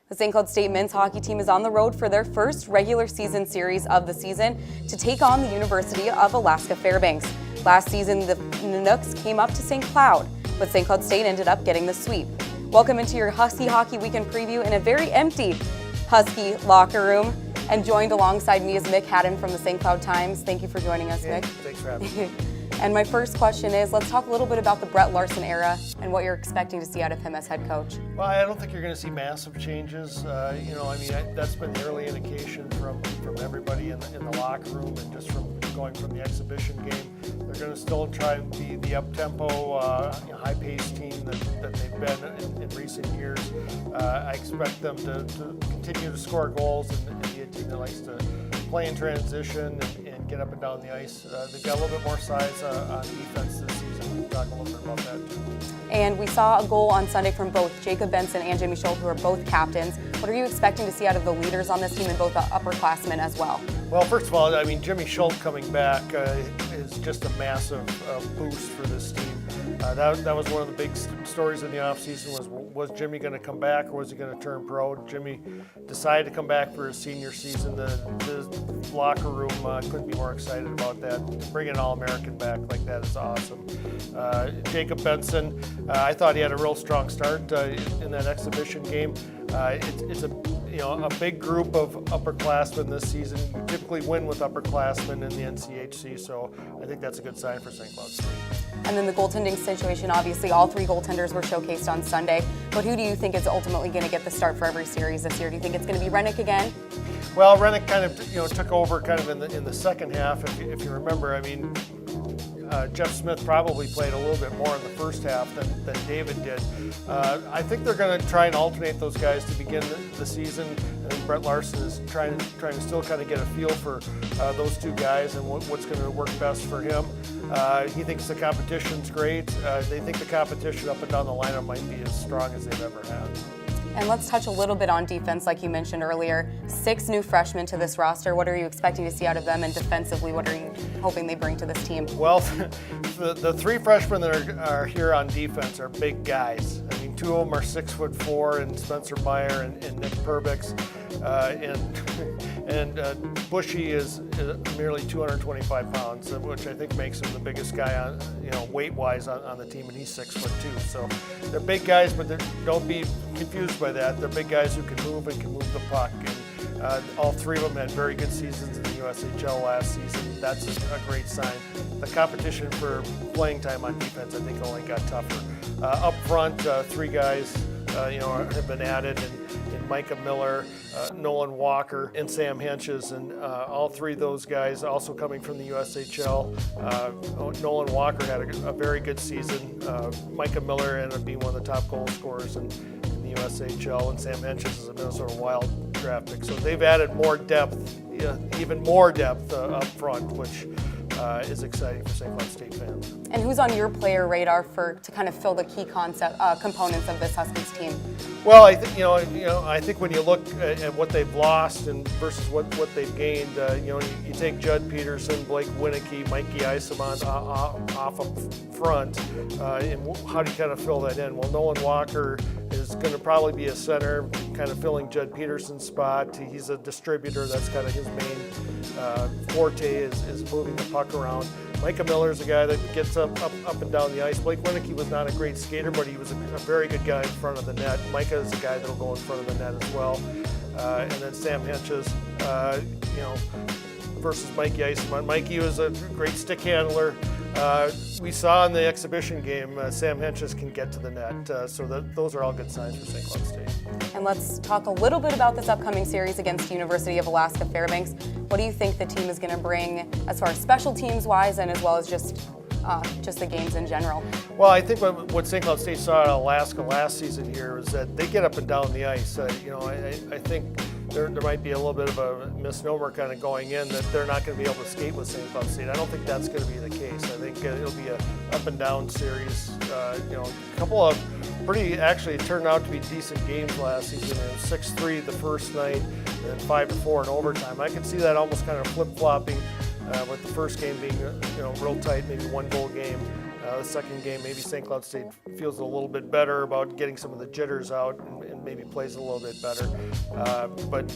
The St. Cloud State men's hockey team is on the road for their first regular season series of the season to take on the University of Alaska Fairbanks. Last season, the Nooks came up to St. Cloud, but St. Cloud State ended up getting the sweep. Welcome into your Husky Hockey Weekend preview in a very empty Husky locker room. And joined alongside me is Mick Hatten from the St. Cloud Times. Thank you for joining us, Mick. Thanks for having me. And my first question is, let's talk a little bit about the Brett Larson era and what you're expecting to see out of him as head coach. Well, I don't think you're going to see massive changes. That's been the early indication from everybody in the locker room and just from going from the exhibition game. They're going to still try and be the up-tempo, high-paced team that they've been in recent years. I expect them to continue to score goals and be a team that likes to play in transition and get up and down the ice. They've got a little bit more size on defense this season. We'll talk a little bit about that too. And we saw a goal on Sunday from both Jacob Benson and Jimmy Schultz, who are both captains. What are you expecting to see out of the leaders on this team and both the upperclassmen as well? Well, first of all, Jimmy Schultz coming back is just a massive boost for this team. That was one of the big stories in the offseason was Jimmy going to come back or was he going to turn pro? Jimmy decided to come back for his senior season. The locker room couldn't be more excited about that. Bringing an All-American back like that is awesome. Jacob Benson, I thought he had a real strong start in that exhibition game. It's a big group of upperclassmen this season. You typically win with upperclassmen in the NCHC, so I think that's a good sign for St. Cloud State. And then the goaltending situation, obviously all three goaltenders were showcased on Sunday, but who do you think is ultimately going to get the start for every series this year? Do you think it's going to be Rennick again? Well, Rennick kind of took over kind of in the second half. If you remember, Jeff Smith probably played a little bit more in the first half than David did. I think they're going to try and alternate those guys to begin the season. I think Brett Larson is trying to still kind of get a feel for those two guys and what's going to work best for him. He thinks the competition's great. They think the competition up and down the lineup might be as strong as they've ever had. And let's touch a little bit on defense, like you mentioned earlier. 6 new freshmen to this roster. What are you expecting to see out of them? And defensively, what are you hoping they bring to this team? Well, the 3 freshmen that are here on defense are big guys. 2 of them are 6'4", and Spencer Meyer and Nick Perbix. And Bushy is merely 225 pounds, which I think makes him the biggest guy on, weight-wise on the team, and he's 6'2". So they're big guys, but don't be confused by that. They're big guys who can move the puck. And all 3 of them had very good seasons in the USHL last season. That's a great sign. The competition for playing time on defense, I think, only got tougher. Up front, 3 guys, have been added, and Micah Miller, Nolan Walker, and Sam Henches, and all 3 of those guys also coming from the USHL. Nolan Walker had a very good season. Micah Miller ended up being one of the top goal scorers in the USHL, and Sam Henches is a Minnesota Wild draft pick. So they've added more depth, even more depth up front, which is exciting for St. Cloud State fans. And who's on your player radar to kind of fill the key components of this Huskies team? Well, I think when you look at what they've lost and versus what they've gained, you take Judd Peterson, Blake Winicky, Mikey Isamont off up front, and how do you kind of fill that in? Well, Nolan Walker is going to probably be a center, kind of filling Judd Peterson's spot. He's a distributor. That's kind of his main forte is moving the puck around. Micah Miller is a guy that gets up and down the ice. Blake Winicky was not a great skater, but he was a very good guy in front of the net. Micah is a guy that will go in front of the net as well. And then Sam Henches, versus Mikey Isamont. Mikey was a great stick handler. We saw in the exhibition game, Sam Henches can get to the net. So those are all good signs for St. Cloud State. And let's talk a little bit about this upcoming series against the University of Alaska Fairbanks. What do you think the team is going to bring as far as special teams wise and as well as just the games in general? Well, I think what St. Cloud State saw at Alaska last season here is that they get up and down the ice. I think there might be a little bit of a misnomer kind of going in that they're not going to be able to skate with St. Cloud State. I don't think that's going to be the case. I think it'll be a up and down series. A couple of it turned out to be decent games last season. It was 6-3 the first night, and then 5-4 in overtime. I could see that almost kind of flip-flopping, with the first game being real tight, maybe 1-goal game. The second game, maybe St. Cloud State feels a little bit better about getting some of the jitters out and maybe plays a little bit better. But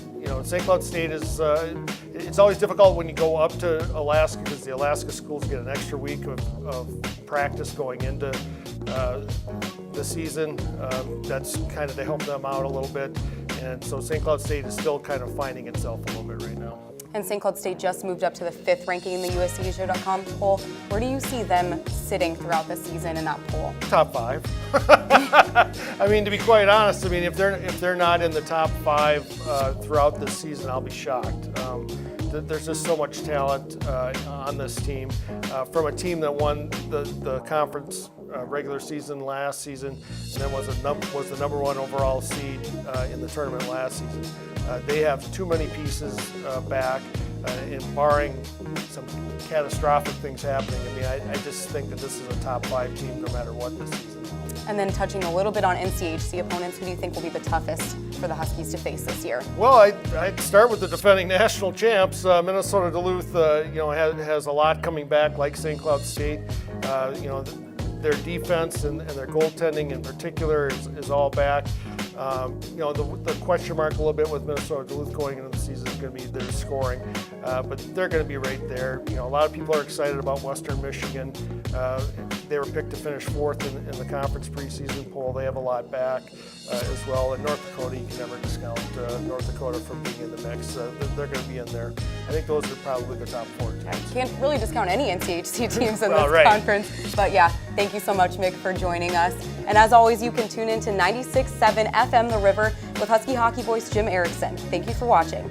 St. Cloud State is it's always difficult when you go up to Alaska because the Alaska schools get an extra week of practice going into the season. That's kind of to help them out a little bit. And so St. Cloud State is still kind of finding itself a little bit right now. And St. Cloud State just moved up to the 5th ranking in the USCHO.com poll. Where do you see them sitting throughout the season in that poll? Top 5. I mean, to be quite honest, I mean, if they're not in the top 5 throughout this season, I'll be shocked. There's just so much talent on this team. From a team that won the conference regular season last season, and then was the number 1 overall seed in the tournament last season. They have too many pieces back, and barring some catastrophic things happening, I mean, I just think that this is a top 5 team no matter what this season. And then touching a little bit on NCHC opponents, who do you think will be the toughest for the Huskies to face this year? Well, I'd start with the defending national champs. Minnesota Duluth, has a lot coming back, like St. Cloud State. Their defense and their goaltending in particular is all back. The question mark a little bit with Minnesota Duluth going into the season is going to be their scoring, but they're going to be right there. A lot of people are excited about Western Michigan. They were picked to finish 4th in the conference preseason poll. They have a lot back as well. And North Dakota, you can never discount North Dakota from being in the mix. They're going to be in there. I think those are probably the top 4 teams. I can't really discount any NCHC teams in this conference. But yeah, thank you so much, Mick, for joining us. And as always, you can tune in to 96.7 FM The River with Husky hockey voice Jim Erickson. Thank you for watching.